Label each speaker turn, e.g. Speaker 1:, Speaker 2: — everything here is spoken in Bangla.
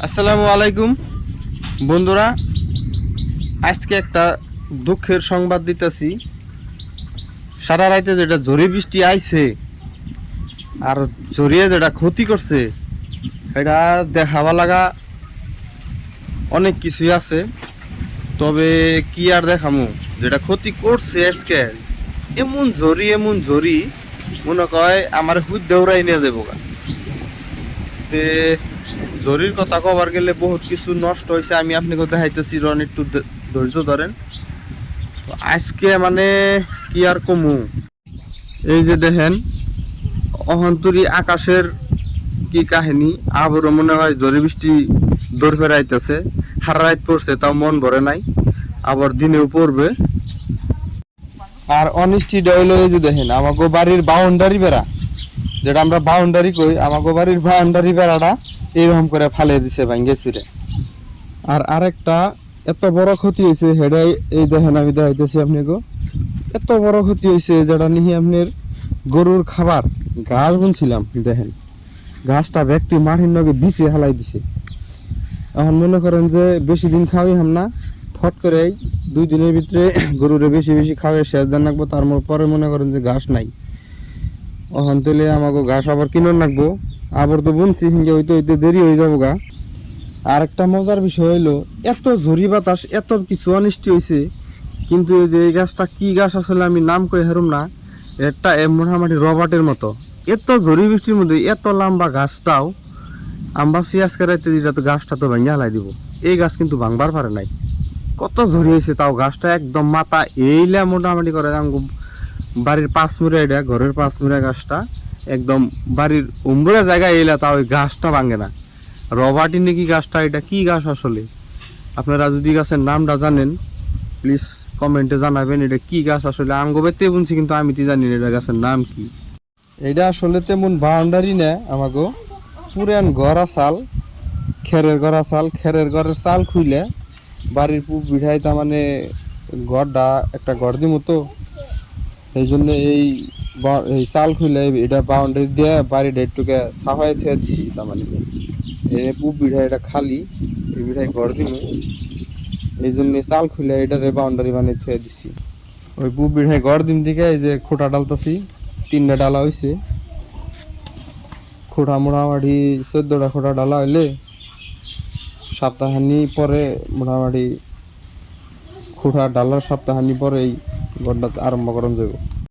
Speaker 1: আসসালামু আলাইকুম বন্ধুরা, আজকে একটা দুঃখের সংবাদ দিতেছি। সারা রাতে যেটা ঝড়ি বৃষ্টি আইছে আর ঝড়িয়ে যেটা ক্ষতি করছে এটা দেখাবা লাগা অনেক কিছুই আছে। তবে কি আর দেখামু, যেটা ক্ষতি করছে আজকে এমন ঝড়ি মনে কয় আমার হুদ দেউরাই নিয়ে যাবো গা। জরির কথা কবার গেলে বহুত কিছু নষ্ট হয়েছে, আমি আপনাকে দেখাইতেছি, একটু ধৈর্য ধরেন। আজকে মানে কি আর কমু, এই যে দেখেন অহন্তরী আকাশের কি কাহিনী। আবারও মনে হয় ঝড়ি বৃষ্টি দৌড় ফেরাইতেছে। সারা রাত পড়ছে তাও মন ভরে নাই, আবার দিনেও পড়বে। আর অনিষ্টি হইলো এই যে দেখেন আমাকে বাড়ির বাউন্ডারি বেড়া, যেটা আমরা বাউন্ডারি কই, আমাকে বাড়ির বাউন্ডারি বেড়াটা এইরকম করে ফালে দিছে ভাঙ্গে চুরে। আর আরেকটা এত বড় ক্ষতি হয়েছে হেডাই, এই দেখেন আমি দেখাইতেছি আপনাকে। এত বড় ক্ষতি হয়েছে যেটা নিয়ে আপনার গরুর খাবার ঘাস বুনছিলাম, দেখেন ঘাসটা ব্যক্তি মাটির নগে বিছে হালাই দিছে। এখন মনে করেন যে বেশি দিন খাওয়াই হাম না, ফট করে 2 দিনের ভিতরে গরুরে বেশি বেশি খাওয়াই শেষ দেন রাখবো। তার পরে মনে করেন যে ঘাস নাই, এখন তেলে আমাকে ঘাস আবার কিনে রাখবো। আবার তো বুনছি হিঙ্গে হইতে হইতে দেরি হয়ে যাবো গা। আর একটা মজার বিষয় হইলো এত ঝড়ি বাতাস এত কিছু অনিষ্টি হয়েছে, কিন্তু এই যে এই গাছটা কি গাছ আসলে আমি নাম কই হারুম না, একটা মোটামুটি রবার্টের মতো। এত ঝড়ি বৃষ্টির মধ্যে এত লম্বা গাছটাও আমরা পেঁয়াজ কেরাইতে দিলে তো গাছটা তো ভেঙে হালাই দিব। এই গাছ কিন্তু ভাঙবার পারে নাই, কত ঝড়ি হয়েছে তাও গাছটা একদম মাথা এইলা মোটামুটি করে। বাড়ির 5 মুড়া, এটা ঘরের 5 মুড়া গাছটা একদম বাড়ির উম্বুরা জায়গায় এলা তাও ওই গাছটা ভাঙে না। রবার্টি নাকি গাছটা, এটা কি গাছ আসলে? আপনারা যদি গাছের নামটা জানেন প্লিজ কমেন্টে জানাবেন এটা কি গাছ আসলে। আমগোবেতে বুনছি কিন্তু আমি তো জানি না এটা গাছের নাম কি। এটা আসলে তেমন বাউন্ডারি না, আমাগো পুরান গড়া চাল, খেরের গড়া চাল, খেরের ঘরের চাল খুইলে বাড়ির পূব বিঠাই, তার মানে গড়টা একটা গড় দি মতো, এই জন্য এই চাল খুইলে এটা বাউন্ডারি দিয়ে বাড়ির একটুকে সাফাই থেকে দিছি। তার মানে এই পূব বিঠাই এটা খালি, এই বিঠাই গড় দিব, এই জন্য চাল খুলে এটারে বাউন্ডারি বানিয়ে থেকে দিছি। ওই পূব বিঠাই গড় দিন দিকে এই যে খোটা ডালতাছি, 3টা ডালা হয়েছে। খোটা মোটামুটি 14টা খোটা ডালা হইলে সপ্তাহানি পরে মোটামুটি খোটা ডালার সপ্তাহানি পরে এই গড়টা আরম্ভ করা যাবে।